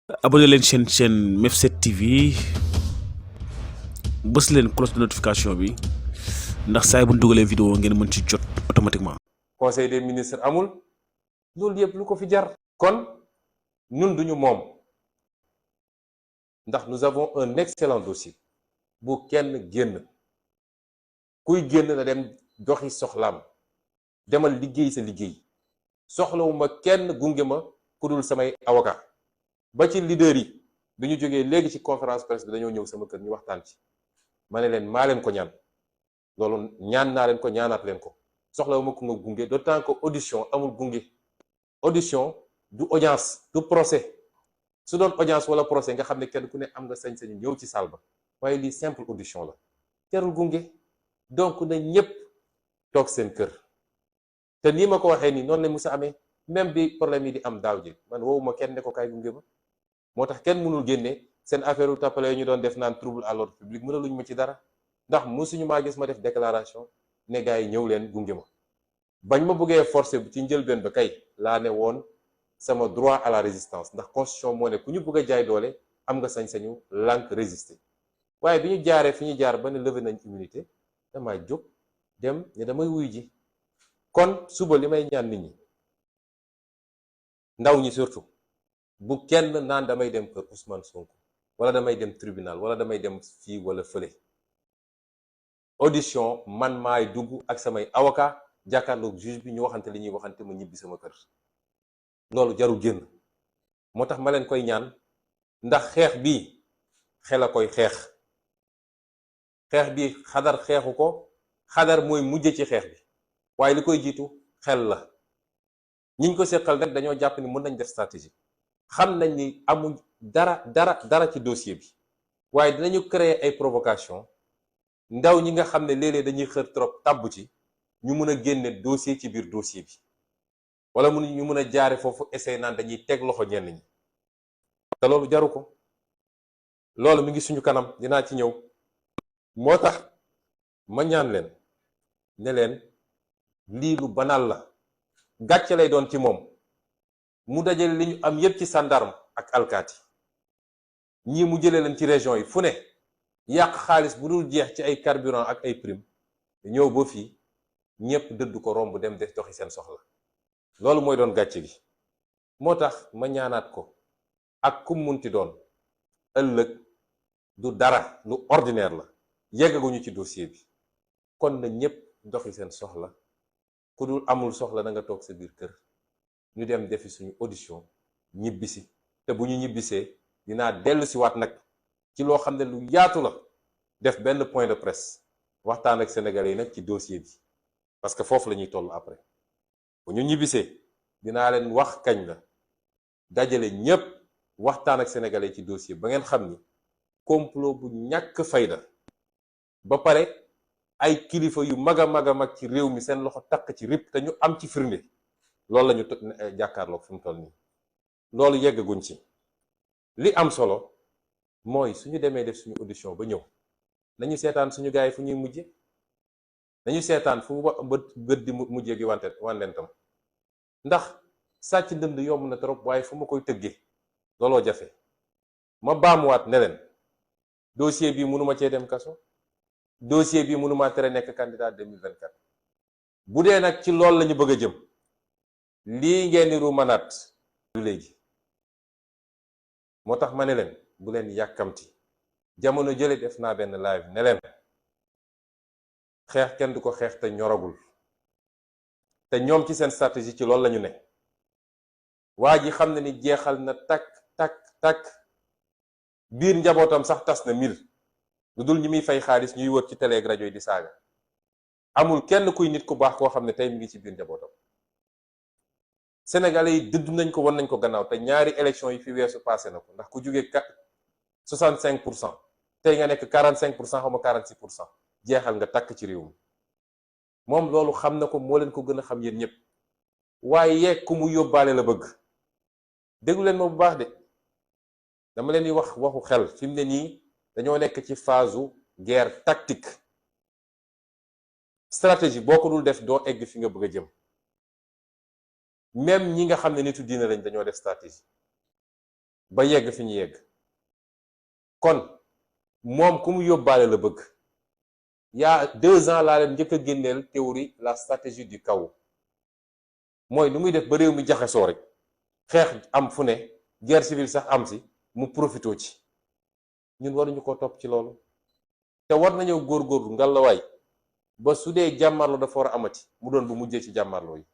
abonné leen chaîne Mef7 TV bës leen cloche de notification bi ndax saa bu ñu dugalee vidéo ngeen mën ci jot automatiquement. conseil des ministres amul loolu yëpp lu ko fi jar. kon ñun duñu moom ndax nous avons un excellent dossier bu kenn génn kuy génn na dem doxi soxlaam demal liggéey sa liggéey soxlawuma kenn gunge ma ku dul samay avocat ba ci leader yi bi ñu jógee léegi ci conférence presse bi dañoo ñëw sama kër ñu waxtaan ci ma ne leen maa leen ko ñaan loolu ñaan naa leen ko ñaanaat leen ko soxlawuma ku nga gunge d'autant que audition amul gunge audition du audience du procès su doon audience wala procès nga xam ne kenn ku ne am nga sañ-sañu ñëw ci salle ba waaye lii simple audition la terul gunge donc na ñépp toog seen kër te nii ma ko waxee nii noonu la musa amee même bi problème yi di am daaw ji man woowuma kenn ne ko kaay gunge ma moo tax kenn mënul génne seen affaire u tappale yi ñu doon def naan trouble à l'ordre public mënaluñu ma ci dara ndax musuñu maa gis ma def déclaration ne gars yi ñëw leen gunge ma bañ ma bëggee forcer ci njëlbeen ba kay laa ne woon sama droit à la résistance ndax constitution moo ne ku ñu bëgg a jaay doole am nga sañ-sañu lànk résister waaye bi ñu jaaree fi ñu jaar ba ne levé nañ immunité damaa jóg dem ne damay wuy ji kon suba li may ñaan nit ñi ndaw ñi surtout bu kenn naan damay dem kër Ousmane Sonko wala damay dem tribunal wala damay dem fii wala fële audition man maay dugg ak samay avocat jàkkaarloog juge bi ñu waxante li ñuy waxante ma ñibbi sama kër loolu jarul génn moo tax ma leen koy ñaan ndax xeex bi xel a koy xeex bi xadar xeexu ko xadar mooy mujje ci xeex bi waaye li koy jiitu xel la ñiñ ko seqal rek dañoo jàpp ni mën nañ def stratégie xam nañ ni amuñ dara ci dossier bi waaye dinañu créer ay provocation ndaw ñi nga xam ne léeg-léeg dañuy xër trop tàbbu ci ñu mën a génne dossier ci biir dossier bi wala ñu mën a jaare foofu essayer naan dañuy teg loxo ñenn ñi te loolu jaru ko loolu mi ngi suñu kanam dinaa ci ñëw moo tax ma ñaan leen ne leen lii lu banal la gàcce lay doon ci moom mu dajale li ñu am yépp ci gendarme ak alkaati ñii mu jëlee leen ci région yi fu ne yàq xaalis bu dul jeex ci ay carburant ak ay prime ñëw ba fii ñépp dëdd ko romb dem def doxi seen soxla loolu mooy doon gàcce gi moo tax ma ñaanaat ko ak kum munti doon ëllëg du dara lu ordinaire la yeggaguñu ci dossier bi kon na ñépp doxi seen soxla ku dul amul soxla na nga toog sa biir kër ñu dem defi suñu audition ñibbisi te bu ñu ñibbisee dinaa dellu si waat nag ci loo xam ne lu yaatu la def benn point de presse waxtaan ak sénégalais yi nag ci dossier bi parce que foofu la ñuy toll après bu ñu ñibbisee dinaa leen wax kañ la dajale ñépp waxtaan ak sénégalais yi ci dossier ba ngeen xam ni complot bu ñàkk fayda ba pare ay kilifa yu mag a mag ci réew mi seen loxo takk ci rip te ñu am ci firnde loolu la ñu jàkkaarloog fi mu toll nii loolu yeggaguñ ci li am solo mooy suñu demee def suñu audition ba ñëw nañu seetaan suñu gars yi fu ñuy mujje nañu seetaan fu bët di mujjee gi wandentam ndax sàcc ndënd yomb na trop waaye fu ma koy tëggee looloo jafe ma baamuwaat ne leen dossier bi mënuma cee dem kaso dossier bi mënuma tere nekk candidat 2024 bu dee nag ci loolu lañu bëgg a jëm lii ngeen ni ruumanaat léegi moo tax ma ne leen bu leen yàkkamti jamono jële def naa benn live ne leen xeex kenn du ko xeex te ñoragul te ñoom ci seen stratégie ci loolu lañu ne waa ji xam ne ni jeexal na takk biir njabootam sax tas na mil lu dul ñi muy fay xaalis ñuy wër ci télé ak rajo yi di saaga amul kenn kuy nit ku baax koo xam ne tey mi ngi ci biir njabootam sénégalais yi dëdd nañ ko wan nañ ko gannaaw te ñaari élection yi fi weesu passé na ko ndax ku jógee 65% tey nga nekk 45% xaw ma 46% jeexal nga takk ci réew mi moom loolu xam na ko moo leen ko gën a xam yéen ñëpp waaye ku mu yóbbaale la bëgg déglu leen ma bu baax de dama leen di wax waxu xel fi mu ne nii dañoo nekk ci phase guerre tactique stratégie boo ko dul def doo egg fi nga bëgg a jëm même ñi nga xam ne nitu diina lañ dañoo def stratégie ba yegg fi ñu yegg. kon moom ku mu yóbbaale la bëgg. yaa 2 ans laa leen njëkk a génneel théorie la stratégie du chaos mooy nu muy def ba réew mi jaxasoo rek xeex am fu ne guerre civile sax am si mu profitoo ci. ñun waruñu ko topp ci loolu te war nañoo góorgóorlu ngalawaay ba su dee jàmmarloo dafa war a amati mu doon bu mujjee ci jàmmarloo yi.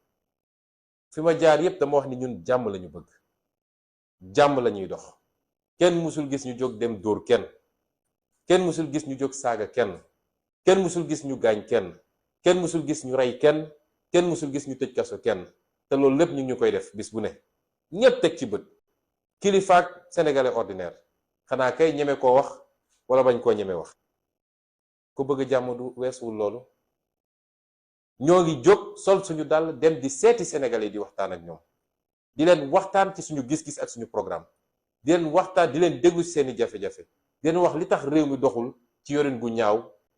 fi ma jaar yépp dama wax ni ñun jàmm lañu bëgg, jàmm lañuy dox. kenn musul gis ñu jóg dem dóor kenn musul gis ñu jóg saaga kenn musul gis ñu gaañ kenn musul gis ñu rey kenn musul gis ñu tëj kaso kenn. te loolu lépp ñu ngi ñu koy def bis bu ne ñépp teg ci bët. kilifaak sénégalais ordinaire xanaa kay ñeme koo wax wala bañ koo ñeme wax. ku bëgg jàmm du weesuwul loolu. ñoo ngi jóg sol suñu dàll dem di seeti sénégalais di waxtaan ak ñoom, di leen waxtaan ci suñu gis-gis ak suñu programme, di leen waxtaan di leen déglu ci seeni jafe-jafe, di leen wax li tax réew mi doxul ci yorin gu ñaaw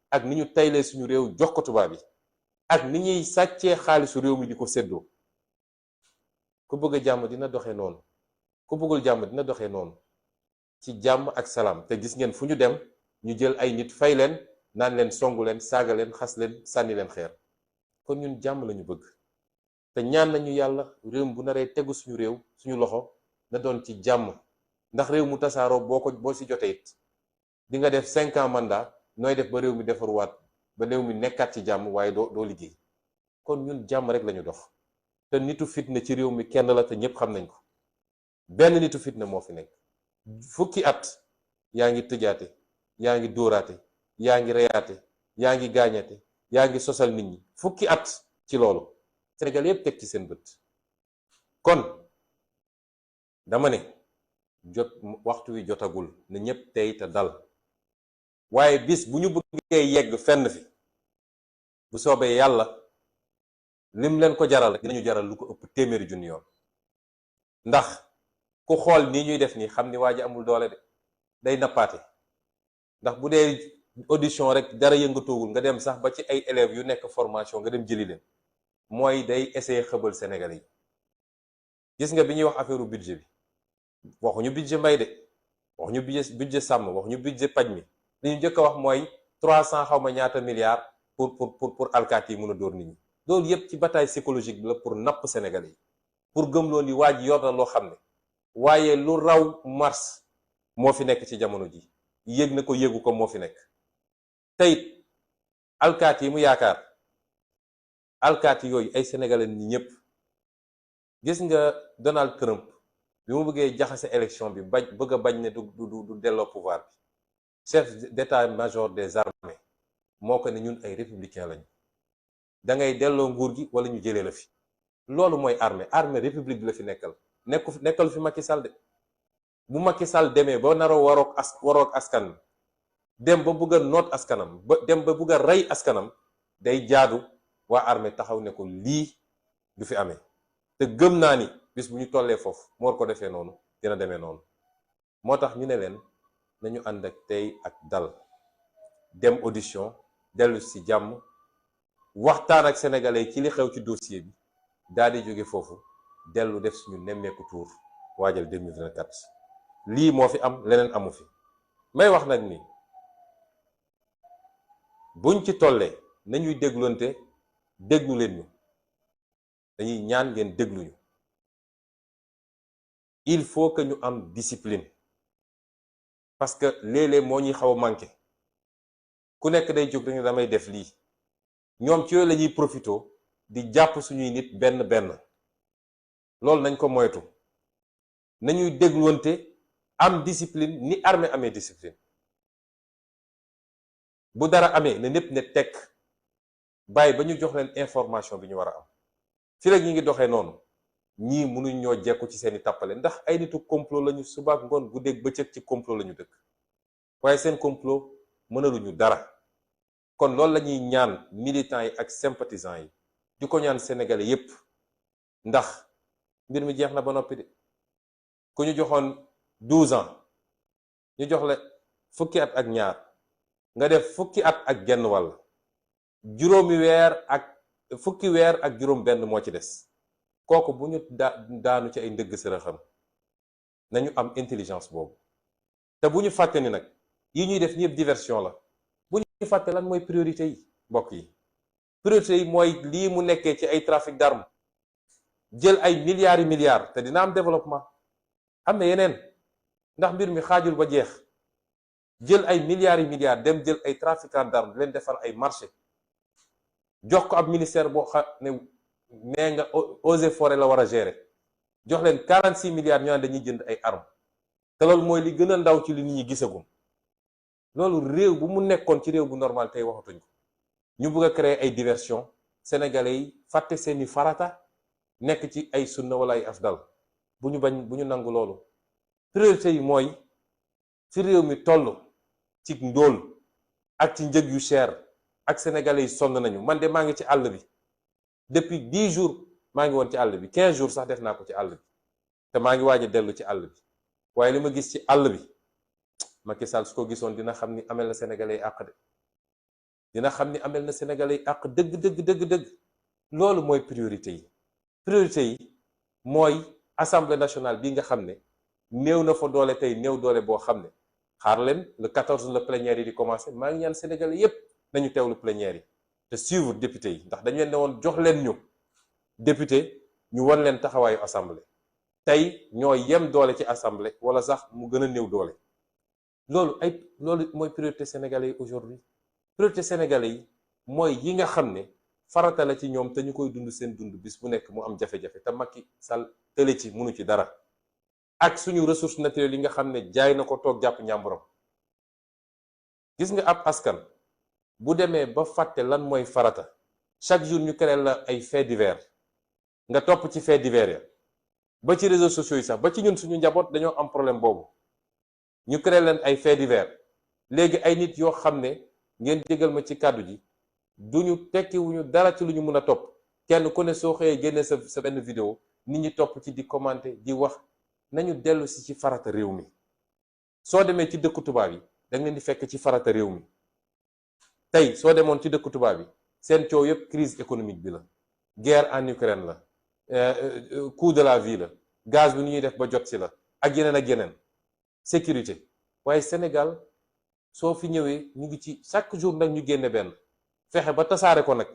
ak ni ñu taylee suñu réew jox ko tubaab yi ak ni ñuy sàccee xaalisu réew mi di ko séddoo. ku bëgg jàmm dina doxee noonu, ku bëggul jàmm dina doxee noonu ci jàmm ak salaam. te gis ngeen fu ñu dem ñu jël ay nit fay leen naan leen songu leen saaga leen xas leen sànni leen xeer. kon ñun jàmm lañu bëgg te ñaan nañu yàlla réew bu naree tegu suñu réew suñu loxo na doon ci jàmm. ndax réew mu tasaaroo boo ci jotee it di nga def 5 ans mandat nooy def ba réew mi defaruwaat ba réew mi nekkaat ci jàmm waaye doo liggéey. kon ñun jàmm rek lañu dox te nitu fitna ci réew mi kenn la te ñépp xam nañ ko. benn nitu fitna moo fi nekk. fukki at yaa ngi tëjaate, yaa ngi dóoraate, yaa ngi reyaate, yaa ngi gaañate, yaa ngi sosal nit ñi. fukki at ci loolu Sénégal yépp teg ci seen bët. kon dama ne waxtu wi jotagul na ñépp tey te dal. waaye bis bu ñu bëggee yegg fenn fi bu soobee yàlla lim leen ko jaral rek dinañu jaral lu ko ëpp téeméeri junni yoon. ndax ku xool nii ñuy def nii xam ni waa ji amul doole de, day nappaate. ndax bu dee audition rek dara yëngatoogul nga dem sax ba ci ay élèves yu nekk formation nga dem jëli leen, mooy day essayer xëbal Sénégalais yi. gis nga bi ñuy wax affaire budget bi waxuñu budget mbay de, waxuñu budget sàmm, waxuñu budget paj mi. li ñu njëkk a wax mooy 300 xaw ma ñaata milliards pour alkaati yi mën a dóor nit ñi. loolu yépp ci bataille psychologique bi la pour napp Sénégalais yi, pour gëmloo ni waa ji yor na loo xam ne waaye lu raw mars moo fi nekk ci jamono ji. yëg na ko yëgu ko moo fi nekk. teyit alkaati yi mu yaakaar, alkaati yooyu ay sénégalais ñi ñëpp. gis nga Donald Trump bi mu bëggee jaxase élection bi bëgg a bañ ne du delloo pouvoir bi, chef d'état-major des armées moo ko ne ñun ay républicain lañu, da ngay delloo nguur gi wala ñu jëlee la fi. loolu mooy armée république bi la fi nekkal fi Macky Sall de. bu Macky Sall demee ba naroo waroog askan dem ba bëgg a noot askanam ba dem ba bëgg a rey askanam, day jaadu waa armée taxaw ne ko lii du fi amee. te gëm naa ni bis bu ñu tollee foofu mu war ko defee noonu dina demee noonu. moo tax ñu ne leen nañu ànd ak tey ak dal, dem audition, dellu ci jàmm, waxtaan ak sénégalais ci li xew ci dossier bi, daal di jóge foofu dellu def suñu nemmeeku tour waajal 2024. lii moo fi am, leneen amu fi. may wax nag ni buñ ci tollee nañuy déglonte, déglu leen ñu, dañuy ñaan ngeen dégluñu. il faut que ñu am discipline parce que léeg-léeg moo ñuy xaw a manqué. ku nekk day jóg dañu damay def lii, ñoom ci yooyu la ñuy profito di jàpp suñuy nit benn benn. loolu nañ ko moytu, nañuy dégluwante, am discipline ni armée amee discipline. bu dara amee na ñépp ne tekk bàyyi ba ñu jox leen information bi ñu war a am. fi rek ñi ngi doxee noonu ñii mënuñ ñoo jekku ci seeni tàppale, ndax ay nitu complot lañu, subaak ngoon guddeeg bëccëg ci complot lañu dëkk, waaye seen complot mënaluñu dara. kon loolu lañuy ñaan militants yi ak sympathisants yi, di ko ñaan sénégalais yépp, ndax mbir mi jeex na ba noppi de. ku ñu joxoon 12 ans ñu jox la fukki at ak ñaar, nga def fukki at ak genn wàll, juróomi weer ak fukki weer ak juróom benn moo ci des. kooku bu ñu daanu ci ay ndëgg sërëxam nañu am intelligence boobu te bu ñu fàtte ni nag yi ñuy def ñëpp diversion la. bu ñu fàtte lan mooy priorité yi mbokk yi. priorité yi mooy lii mu nekkee ci ay trafic d'armes jël ay milliards yi milliards te dina am développement. am na yeneen ndax mbir mi xaajul ba jeex jël ay milliards yi milliards dem jël ay trafiquants d'armes leen defar ay marché jox ko ab ministère boo xam ne nee nga eaux et forêts la war a gérer jox leen 46 milliards ñu naan dañuy jënd ay armes te loolu mooy li gën a ndaw ci li nit ñi gisagum. loolu réew bu mu nekkoon ci réew bu normal tey waxatuñ ko ñu bëgg a créer ay diversion sénégalais yi fàtte seeni farata nekk ci ay sunna wala ay afdal bu ñu nangu loolu. priorité yi mooy fi réew mi toll ci ndóol ak ci njëg yu cher ak sénégalais yi sonn nañu. man de maa ngi ci àll bi depuis 10 jours maa ngi woon ci àll bi 15 jours sax def naa ko ci àll bi te maa ngi waaj a dellu ci àll bi waaye li ma gis ci àll bi Macky Sall su ko gisoon dina xam ni amel na sénégalais yi àq de dina xam ni amel na sénégalais yi àq dëgg. loolu mooy priorité yi. priorité yi mooy assemblée nationale bi nga xam ne néew na fa doole tey néew doole boo xam ne xaar leen le 14 la plénière yi di commencer maa ngi ñaan sénégalais yépp nañu teewlu plénière yi te suivre député yi ndax dañu leen ne woon jox leen ñu député ñu wan leen taxawaayu assemblée tey ñoo yem doole ci assemblée wala sax mu gën a néew doole. loolu mooy priorité sénégalais yi aujourd'hui. priorité sénégalais yi mooy yi nga xam ne farata la ci ñoom te ñu koy dund seen dund bis bu nekk mu am jafe-jafe te Macky Sall tële ci mënu ci dara. ak suñu ressources naturelles yi nga xam ne jaay na ko toog jàpp ñàmburam. gis nga ab askan bu demee ba fàtte lan mooy farata chaque jour ñu créé la ay faits divers nga topp ci faits divers ya ba ci réseaux sociaux yi sax ba ci ñun suñu njaboot dañoo am problème boobu ñu créé leen ay faits divers léegi ay nit yoo xam ne ngeen jégal ma ci kàddu ji duñu tekkiwuñu dara ci lu ñu mën a topp kenn ku ne soo xëyee génne sa benn vidéo nit ñi topp ci di commenter di wax. nañu dellu si ci farata réew mi soo demee ci dëkku tubaab yi danga leen di fekk ci farata réew mi tey soo demoon ci dëkku tubaab yi seen coow yépp crise économique bi la guerre en Ukraine la coût de la vie la gaz bi nu ñuy def ba jot si la ak yeneen sécurité. waaye Sénégal soo fi ñëwee ñu ngi ci chaque jour nag ñu génne benn fexe ba tasaare ko nag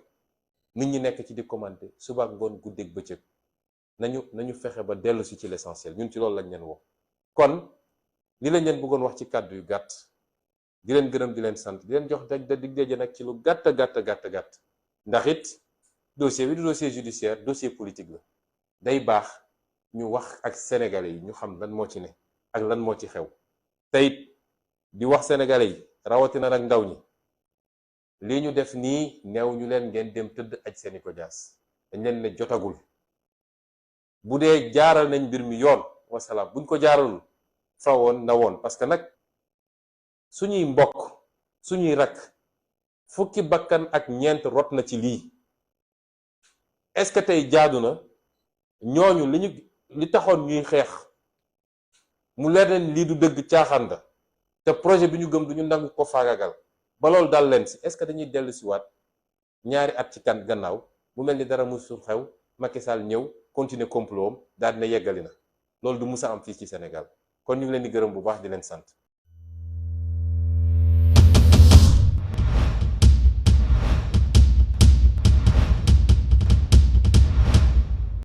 nit ñi nekk ci di commenter suba ak ngoon guddeeg bëccëg. nañu fexe ba dellu si ci l'essentiel ñun ci loolu lañ leen woo kon li lañ leen bëggoon wax ci kàddu yu gàtt di leen gërëm di leen sant di leen jox dig daje nag ci lu gàtt ndax it dossier bi du dossier judiciaire dossier politique la day baax ñu wax ak sénégalais yi ñu xam lan moo ci ne ak lan moo ci xew te it di wax sénégalais yi rawatina nag ndaw ñi lii ñu def nii neew ñu leen ngeen dem tëdd aj seeni ko jaas dañ leen ne jotagul. bu dee jaaral nañ mbir mi yoon wasalaam buñ ko jaaralul fa woon na woon parce que nag suñuy mbokk suñuy rakk fukki bakkan ak ñeent rot na ci lii est-ce que tey jaadu na ñooñu li taxoon ñuy xeex mu leer leen lii du dëgg caaxaan la te projet bi ñu gëm duñu nangu ko faagagal ba loolu dal leen si est-ce que dañuy dellu si waat ñaari at ci kan gannaaw mu mel ni dara musul xew Macky Sall ñëw continuer complot am daal dina yeggali na loolu du musa am fii ci Sénégal kon ñu ngi leen di gërëm bu baax di leen sant